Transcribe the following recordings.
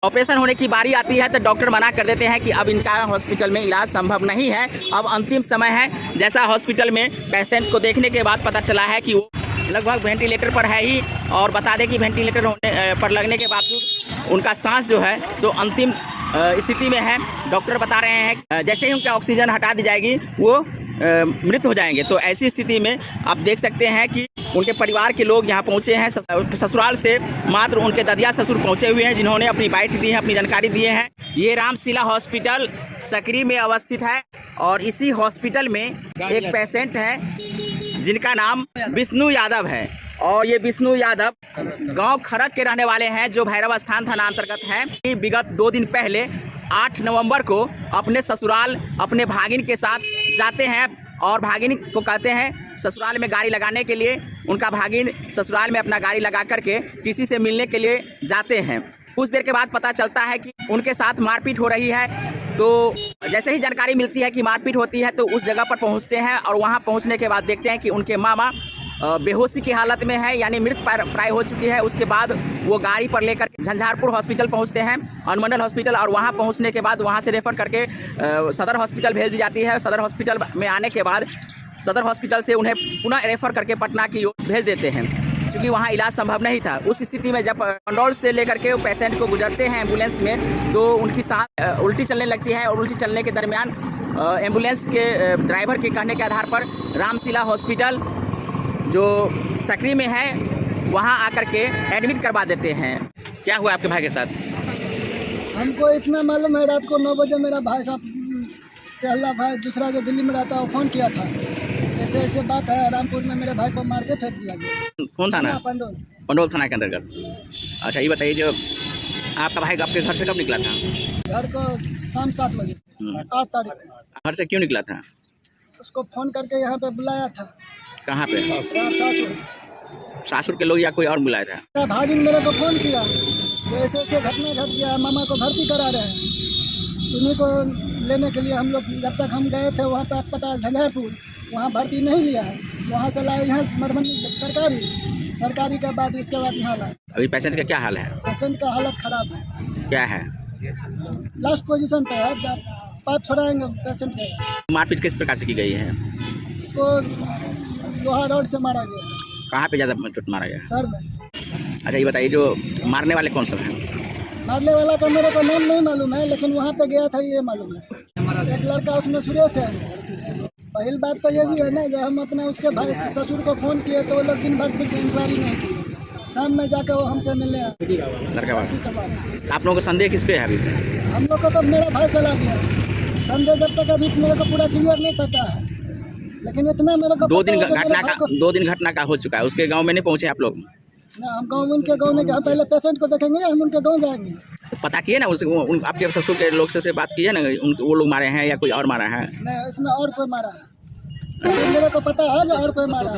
Operation होने की बारी आती है तो डॉक्टर मना कर देते हैं कि अब इनका हॉस्पिटल में इलाज संभव नहीं है, अब अंतिम समय है। जैसा हॉस्पिटल में पेशेंट को देखने के बाद पता चला है कि वो लगभग वेंटिलेटर पर है ही, और बता दें कि वेंटिलेटर होने पर लगने के बावजूद उनका सांस जो है सो अंतिम स्थिति में है। डॉक्टर बता रहे हैं जैसे ही उनका ऑक्सीजन हटा दी जाएगी वो मृत हो जाएंगे। तो ऐसी स्थिति में आप देख सकते हैं कि उनके परिवार के लोग यहाँ पहुँचे हैं। ससुराल से मात्र उनके ददिया ससुर पहुँचे हुए हैं, जिन्होंने अपनी बाइट दी है, अपनी जानकारी दिए हैं। ये रामशिला हॉस्पिटल सकरी में अवस्थित है और इसी हॉस्पिटल में एक पेशेंट है जिनका नाम विष्णु यादव है, और ये विष्णु यादव गांव खरक के रहने वाले हैं, जो भैरव स्थान थाना अंतर्गत है। विगत 2 दिन पहले 8 नवंबर को अपने ससुराल अपने भागिन के साथ जाते हैं और भागिन को कहते हैं ससुराल में गाड़ी लगाने के लिए। उनका भागिन ससुराल में अपना गाड़ी लगा करके किसी से मिलने के लिए जाते हैं। कुछ देर के बाद पता चलता है कि उनके साथ मारपीट हो रही है। तो जैसे ही जानकारी मिलती है कि मारपीट होती है तो उस जगह पर पहुंचते हैं, और वहां पहुंचने के बाद देखते हैं कि उनके मामा बेहोशी की हालत में है, यानी मृत प्राय हो चुकी है। उसके बाद वो गाड़ी पर लेकर झंझारपुर हॉस्पिटल पहुंचते हैं, अनुमंडल हॉस्पिटल, और वहां पहुंचने के बाद वहां से रेफर करके सदर हॉस्पिटल भेज दी जाती है। सदर हॉस्पिटल में आने के बाद सदर हॉस्पिटल से उन्हें पुनः रेफर करके पटना की ओर भेज देते हैं, क्योंकि वहाँ इलाज संभव नहीं था। उस स्थिति में जब कंडोल से लेकर के पेशेंट को गुजरते हैं एम्बुलेंस में, तो उनकी सांस उल्टी चलने लगती है, और उल्टी चलने के दरमियान एम्बुलेंस के ड्राइवर के कहने के आधार पर रामशिला हॉस्पिटल जो सकरी में है वहाँ आकर के एडमिट करवा देते हैं। क्या हुआ आपके भाई के साथ? हमको इतना मालूम है, रात को 9 बजे मेरा भाई साहब कहला भाई दूसरा जो दिल्ली में रहता है वो फ़ोन किया था, ऐसे ऐसे बात है, रामपुर में मेरे भाई को मार के फेंक दिया गया। कौन थाना? पंडोल थाना के अंतर्गत। अच्छा, ये बताइए जो आपका भाई आपके घर से कब निकला था? घर को शाम 7 बजे 8 तारीख को। घर से क्यों निकला था? उसको फ़ोन करके यहाँ पे बुलाया था। कहाँ पे? सासुर। सासुर के लोग या कोई और बुलाया था? भागिन मेरे को फ़ोन किया, तो ऐसे ऐसे घटना घट गया, मामा को भर्ती करा रहे हैं। उन्हीं को लेने के लिए हम लोग जब तक हम गए थे वहाँ पे अस्पताल झंझारपुर, वहाँ भर्ती नहीं लिया है, वहाँ से लाए यहाँ मधुबनी सरकारी के बाद उसके बाद यहाँ लाए। अभी पेशेंट का क्या हाल है? पेशेंट का हालत खराब है। क्या है? लास्ट पोजीशन पे है, पाइप छोड़ाएंगे पेशेंट को। मारपीट किस प्रकार से की गई है? उसको लोहा रॉड से मारा गया। कहाँ पे ज़्यादा चोट मारा गया? सर में। अच्छा, ये बताइए जो मारने वाले कौन सब हैं? मारने वाला का मेरे को नाम नहीं मालूम है, लेकिन वहाँ पे गया था ये मालूम है। एक लड़का उसमें सुरेश है। पहली बात तो ये भी है ना, जब हम अपने उसके भाई ससुर को फ़ोन किए तो वो लोग दिन भर फिर से इंक्वायरी नहीं की। शाम में जाकर वो हमसे मिलने लड़का बात। आप लोगों का संदेह किस पे है अभी? हम लोग को तो मेरा भाई चला गया। संदेह जब तक अभी मेरे को पूरा क्लियर नहीं पता है, लेकिन इतना मेरे को 2 दिन घटना का हो चुका है। उसके गांव में नहीं पहुंचे आप लोग? ना, हम गाँव उनके गाँव नहीं, हम पहले पेशेंट को देखेंगे, हम उनके गाँव जाएंगे। तो पता किए ना आपके ससुर के लोग से बात की है ना, वो लोग मारे हैं या कोई और मारा है? नहीं, इसमें और कोई मारा है तो मेरे को पता है जो और कोई मारा है,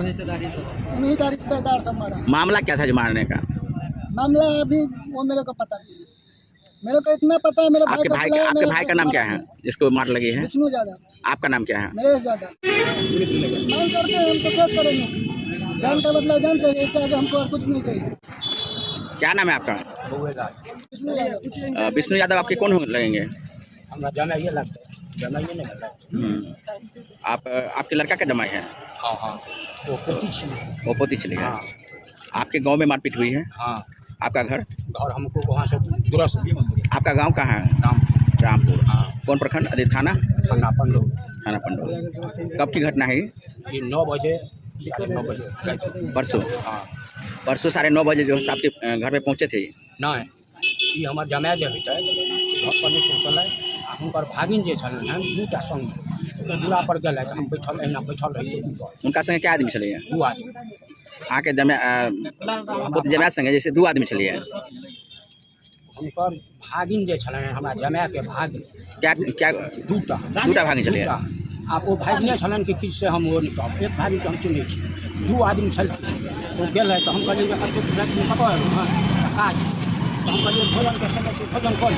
उन्हीं का रिश्तेदार सब मारा है। मामला क्या था जो मारने का? मामला अभी वो मेरे को पता नहीं है। मेरे को इतना पता है, मेरे भाई आपके भाई का नाम क्या है जिसको मार लगी है? विष्णु यादव। आपका नाम क्या है? नरेश यादव। मांग करते हैं हम तो केस करेंगे, जान का बदला जान चाहिए, इससे आगे हमको और कुछ नहीं चाहिए। क्या नाम है आपका? विष्णु यादव। आपके कौन लगेंगे? आप आपके लड़का का जमाई है? हाँ, वो पोती चले गए। आपके गांव में मारपीट हुई है? हाँ। आपका घर? और हमको वहाँ से दुरस। आपका गांव कहाँ है? रामपुर। हाँ। कौन प्रखंड? अरे थाना पंडोल। थाना पंडोल। कब की घटना है ये? 9 बजे 9:30 बजे परसों। हाँ, परसों 9:30 बजे जो है आपके घर पे पहुँचे थे? ना ये हमार जमाय जे होता है घर पर नहीं पहुँचल है। हुनकर भागिन जे छलन है 2टा संग दूरा पर गए, हम बैठल रही। उनका संगे क्या आदमी चलिए? 2 आदमी। आके जमाय संगे जैसे 2 आदमी चलिए? हुनकर भागिन जे छलन है, हमारा जमाय के भागिन। क्या 2टा भागिन चलिए? आप वो भागिने छलन के किस से हम वो निकल, एक भागिन के हम चिन्ह छी, 2 आदमी छलखिन। तो गेल है तो हम कहलिए काज, तो हम कहलिए भोजन के समय से भोजन कर,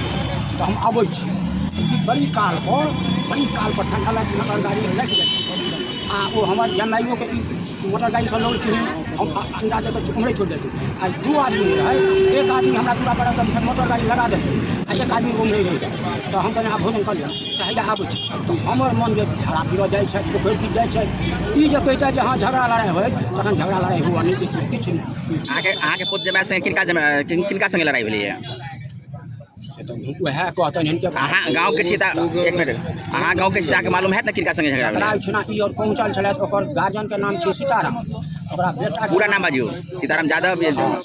तो हम आबै छी। बड़ी काल पर ठंडा लग मोटर गाड़ी लग गई आ वो हमारे जमाइयों के मोटर गाड़ी से लोग हम अंदाजे उमरे छोड़ देते। आज 2 आदमी है, एक आदमी हमारा पूरा बड़ा मोटर गाड़ी लगा देते। एक आदमी रूम नहीं रही तो हम कहने भोजन कर लिया चाहे आबै तो हमर मन जे झगड़ा फिर जाइ छै पोखरि पीट जाइ छै ई जे कहै छै जे हाँ झगड़ा लड़ाई होय तखन झगड़ा लड़ाई हुआ नहीं किछु नहीं। अहाँके पुत जमाय संगे किनका संगे लड़ाई भेलै से तो वएह कहतन हिनके अहाँ गाँव के छी तऽ एक मिनट अहाँ गाँव के छी अहाँके मालूम हैत ने किनका संगे झगड़ा झगड़ा भेलै छना ई और पहुँचल छलै ओकर गार्जियन के नाम छै सीताराम ओकरा बेटा पूरा नाम बाजियो सीताराम यादव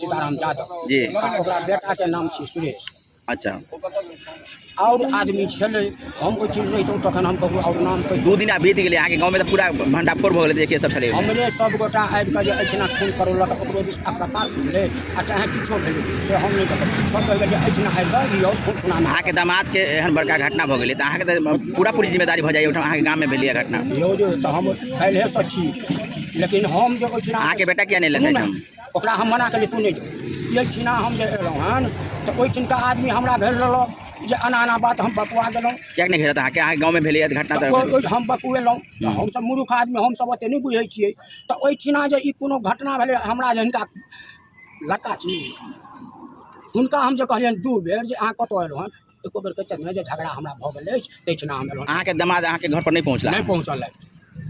सीताराम यादव जी ओकरा बेटा के नाम छै सुरेश। अच्छा और आदमी छलै हम ओहि चीज रहितहुँ तखन हम कहू और नाम कहि 2 दिन बीत गेलै अहाँके गाँवमे तऽ पूरा भंडाफोड़ भऽ गेलै देखिए सब छलै हमरे सब गोटा आबि कऽ जे एहिठिना खून करौलक ओकरो दिस अस्पताल भेलै आ चाहे किछो भेलै से हम नहि कहब सब कहै जे एहिठिना आबि कऽ लियौ खून खुनामा। अहाँके दामादके एहन बड़का घटना भऽ गेलै तऽ अहाँके तऽ पूरी जिम्मेदारी भऽ जाइए ओहिठाम अहाँके गाममे भेलै घटना यौ जे तऽ हम काल्हिसँ छी लेकिन हम जे ओहिठिना अहाँके बेटा किया नहीं लेते हम ओकरा हम मना केलियै तू नहि जो एहिठिना हम जे एलहुँ हन तऽ ओहिठिनका आदमी हमरा घेर लेलक जे अना बात हम बकुआ गेलहुँ किया नहीं घेरत अहाँके अहाँके गाँवमे भेलै घटना तऽ हम बकुएलहुँ तऽ हमसभ मूर्ख आदमी हमसभ ओतेक नहि बुझै छियै तऽ ओहिठिना जे ई कोनो घटना भेलै हमरा जे हिनका लड़का छी हुनका हम जे कहलियनि 2 बेर जे अहाँ कतऽ एलहुँ हन एको बेर कहै छै जे झगड़ा हमरा भऽ गेल अछि ताहिठिना हम एलहुँ अहाँके दामाद अहाँके घर पर नहीं पहुँचला नहीं पहुँचल है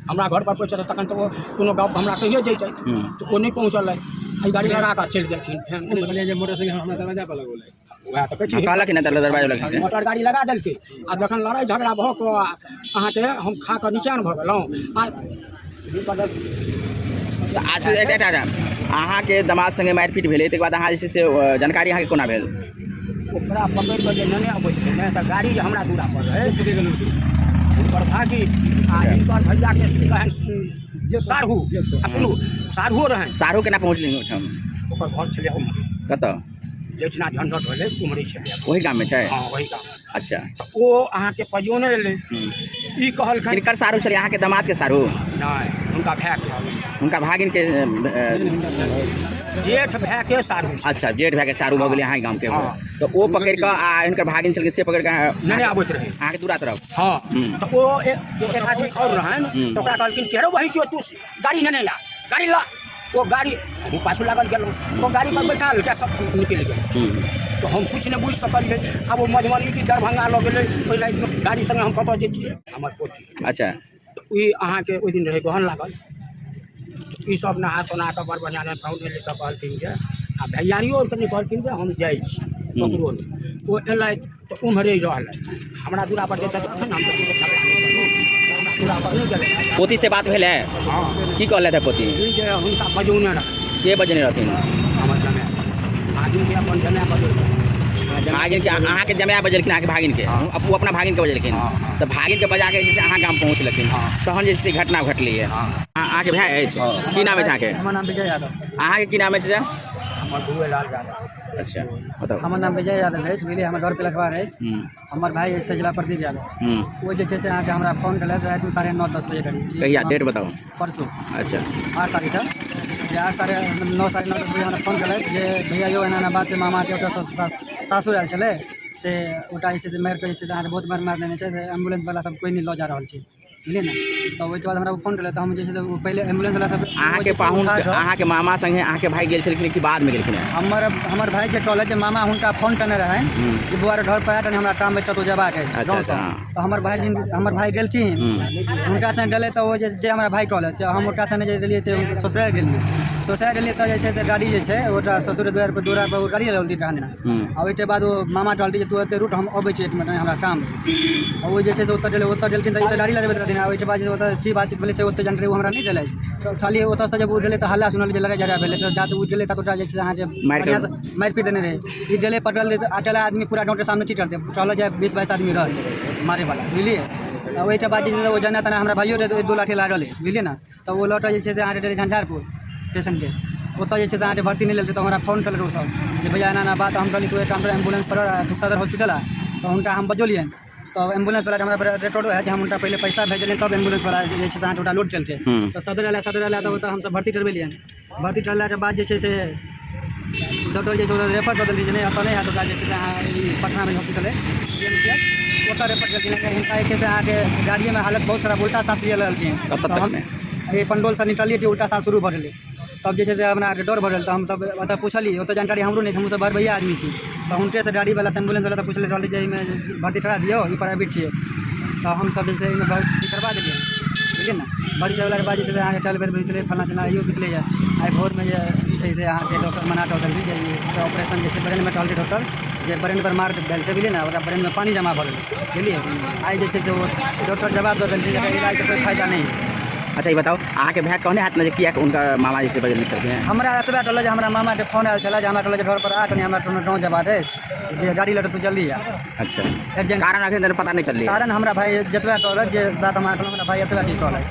हमरा घर पर पहुँचल तखन तऽ ओ कोनो गप हमरा कहिए दै छै तऽ ओ नहीं पहुँचल है एहि गाड़ी लगा कऽ चलि गेलखिन फेर मोटरसाइकिल हमरा दरवाजा पर लगौले वएह तऽ कहै छी कहलक ना दरवाजा लगा मोटर गाड़ी लगा देलकै आ जखन लड़ाई झगड़ा भऽ कऽ अहाँके हम खा कऽ नीचान भऽ गेलहुँ आज अहाँके दामाद संगे मारिपीट भेलै तकर बाद अहाँ जे छै से जानकारी अहाँके कोना भेल ओकरा पकड़ि कऽ जे नेने अबै छै ने तऽ गाड़ी जे हमरा दूरा पर रहै हुनकर भागी आ हिनकर भैयाके कहन जे साढ़ू आ सुनू साढ़ुओ रहनि साढ़ू केना पहुँचली ओहिठाम ओकर घर छलै उम्हर कतऽ जेठिना झंझट भेलै उम्हरे छलै वही गाममे छै हाँ वही गाम अच्छा तऽ ओ अहाँके पजोने एलै ई कहलखिन किनकर साढ़ू छलै अहाँके दामादके साढ़ू नहि हुनका भायके हुनका भागिनके जेठ भायके साढ़ू अच्छा जेठ भायके साढ़ू भऽ गेलै अहाँ गामके हाँ। तऽ ओ पकड़ि कऽ आ हिनकर भागिन छलखिन से पकड़ि कऽ नेने आबैत रहै अहाँके दूरा तरफ हाँ तऽ ओ एक आदमी और रहनि तऽ ओकरा कहलखिन केहरो बही छियौ तू गाड़ी नेने ला गाड़ी ला वो गाड़ी हम पाछू लागल गेलहुँ वो गाड़ी पर बैठा क्या सब निकलि गेल तो हम कुछ नहीं बुझ सकलियै अब वो मधुबनी की दरभंगा लऽ गेलै ओहि लाइट गाड़ी संगे हम कतऽ जैतियै हमर पोती अच्छा तऽ ई अहाँके ओहि दिन रहै गहन लागल ई सब नहा सोना कऽ बड़ बढ़िआँ पाउन एलै सब कहलखिन जे आ भैयारियो कनि कहलखिन जे हम जाइ छी ककरो नहि ओ एलथि तऽ ओम्हरे रहलथि हमरा दूरा पर जेतै तखन हम दूरा पर नहि गेलै पोती से बात भेल है हाँ की कहले थे पोती ई जे हुनका बजौने रहै के बजने रहथिन हमर जमाय भागिनके अपन जमाय बजौने भागिन के अहाँके जमाय बजलखिन अहाँके भागिन के ओ अपना भागिन के बजलखिन तऽ भागिन के बजा के जे छै अहाँ गाम पहुँचलखिन तहन जे छै घटना घटलै है अहाँके भाय अछि की नाम अछि अहाँके हमर नाम विजय यादव अहाँके की नाम अछि हमर दुएलाल यादव अच्छा बताउ हमर नाम विजय यादव अछि बुझलियै हमर घर तिलकवा अछि हमर भाई अछि सजला प्रदीप यादव वो जे छै से अहाँके हमरा फोन केलक राति 9:30-10 बजे करीब कहिया डेट बताउ परसों अच्छा 8 तारीख जे 8 साढ़े 9 साढ़े 9 बजे हमरा फोन केलक जे भैया यौ एना बात छै मामाके ओतऽ सासुर आयल छलै से ओटा जे छै से मारि कऽ जे छै से अहाँके बहुत मारि देने छै एम्बुलेंसवला सब कोई नहीं लऽ जा रहल छै बुझलिए ने तो ओहिके बाद हमरा फोन केलक तऽ हम जे छै से पहिले एम्बुलेंस वाला सब अहाँके पाहुन अहाँके मामा संगे अहाँके भाई गेल छलखिन कि बाद में गेलखिन हमर भाई के कहलक जे मामा हुनका फोन करने रहै जे बुआरे घर पर आयत हमरा काम स्टार्ट हो जेबाक है तो हमर भाई गेलखिन हुनका संगे गेलै तऽ ओ जे हमरा भाई कहलक हम ओकरा संगे जे गेलियै से ससुराल गेलियै तऽ जे छै से गाड़ी जे छै ओकरा ससुर दूरा पर गाड़ी लगल रहने आ ओहिके बाद ओ मामा कहलकै जे तू एते रूट हम अबै छी एक मिनट हमरा काम ओ जे छै से ओतऽ गेलखिन तऽ गाड़ी लगबैत रहथिन ओहिके बाद ओतऽ की बात भेलै से ओतऽ जानकारी हमरा नहि देलै तऽ खाली ओतऽसँ जब उठलै तऽ हल्ला सुनल जे लड़ाइ झगड़ा भेलै तऽ जाते उठि गेलै तऽ ओकरा जे छै अहाँ जे मारि पीट देने रहै ई गेलै पटल अकेला आदमी पूरा गाँव के सामने की करतै टहल जाए 20-22 आदमी रहल मारे वाला बुझलिए आ ओहिके बाद जे छै ओ जना तना हमरा भाइयो रहै 2 लाठी लागल है बुझलिए ने तऽ ओ लौटल जे छै से अहाँके झंझारपुर स्टेशन के ओतऽ जे छै से अहाँके भर्ती नहीं लेलकै तऽ हमरा फोन केलक ओ सब जे भैया एना बात हम कहली तू एक काम कर एम्बुलेंस पर सदर हॉस्पिटल आ तो हुनका हम बजौलियन तो एम्बुलेंस वाला हमारा रिकॉर्ड है हम उनका पहले पैसा भेजलियन तब एम्बुलेंस वाला जे छै अहाँ लोड चलते तो सदर आला तो हम सब भर्ती करवेलियन भर्ती करला के बाद जे छै से डॉक्टर जे छै रेफर कर देलिए नहीं एतऽ नहीं है तो जे छै अहाँ पटना में हॉस्पिटल है ओतऽ रेफर कर दिया हिनका जे छै अहाँ के गाड़ी में हालत बहुत खराब उल्टा सांस लिये रहलखिन ये पंडोल से निकलिए उल्टा सांस शुरू भऽ गेलै तब जे छै से हमरा डर भऽ गेल तऽ हम तब ओतऽ पूछलिए ओतऽ जानकारी हमरो नहीं हम सब बड़ भैया आदमी छी तो हुनके से गाड़ी वाला एम्बुलेंस वाला तो पूछले रहले जे में भर्ती करा दियो ई प्राइवेट छे तो हम सब से इमे भर्ती करवा देलिए बुझलिए ना बड़ी चौला के बाद जे अहाँ टल बेर भेजले फला चला इहो निकले जाए आई भोर में जे छै से अहाँ के डॉक्टर मना टोटल भी जे ऑपरेशन जे ब्रेन में टल टोटल जे ब्रेन पर मार देल छै बुझलिए ना ओकरा ब्रेन में पानी जमा भऽ गेल बुझलिए आई जे छै से डॉक्टर जवाब दऽ देलकै जे इलाज के कोई फायदा नहीं है। अच्छा ये बताओ अहाँ के भाई कौन हाथ में किया कि उनका मामा जैसे बजल निकलते हैं? हमरा एतबा टल जे हमरा मामा के फोन आयल छला जे हमरा टल जे घर पर आ कनी हमरा टोन गाँव जबा रे जे गाड़ी लट तू जल्दी आ। अच्छा एजेंट कारण अखन पता नहीं चल रही है। कारण हमरा भाई जतबा टल जे बात हमरा भाई एतबा की टल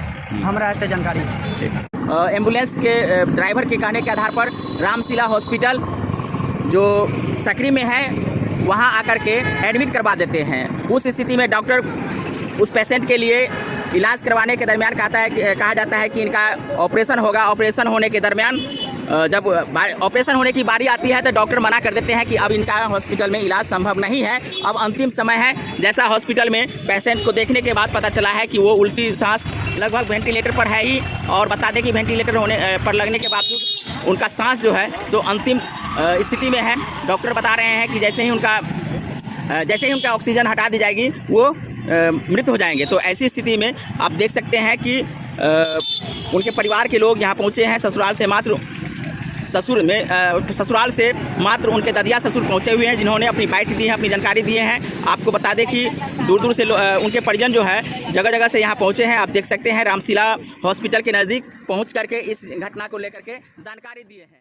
हमरा एते जानकारी है। एम्बुलेंस के ड्राइवर के कहने के आधार पर रामशिला हॉस्पिटल जो सकरी में है वहां आकर के एडमिट करवा देते हैं। उस स्थिति में डॉक्टर उस पेशेंट के लिए इलाज करवाने के दरमियान कहा जाता है कि इनका ऑपरेशन होगा। ऑपरेशन होने के दरमियान जब ऑपरेशन होने की बारी आती है तो डॉक्टर मना कर देते हैं कि अब इनका हॉस्पिटल में इलाज संभव नहीं है, अब अंतिम समय है। जैसा हॉस्पिटल में पेशेंट को देखने के बाद पता चला है कि वो उल्टी सांस लगभग वेंटिलेटर पर है ही, और बता दें कि वेंटिलेटर होने पर लगने के बावजूद उनका सांस जो है सो अंतिम स्थिति में है। डॉक्टर बता रहे हैं कि जैसे ही उनका ऑक्सीजन हटा दी जाएगी वो मृत हो जाएंगे। तो ऐसी स्थिति में आप देख सकते हैं कि उनके परिवार के लोग यहाँ पहुँचे हैं। ससुराल से मात्र उनके ददिया ससुर पहुँचे हुए हैं, जिन्होंने अपनी बाइट दी है, अपनी जानकारी दिए हैं। आपको बता दें कि दूर दूर से उनके परिजन जो है जगह जगह से यहाँ पहुँचे हैं। आप देख सकते हैं रामशिला हॉस्पिटल के नज़दीक पहुँच करके इस घटना को लेकर के जानकारी दिए हैं।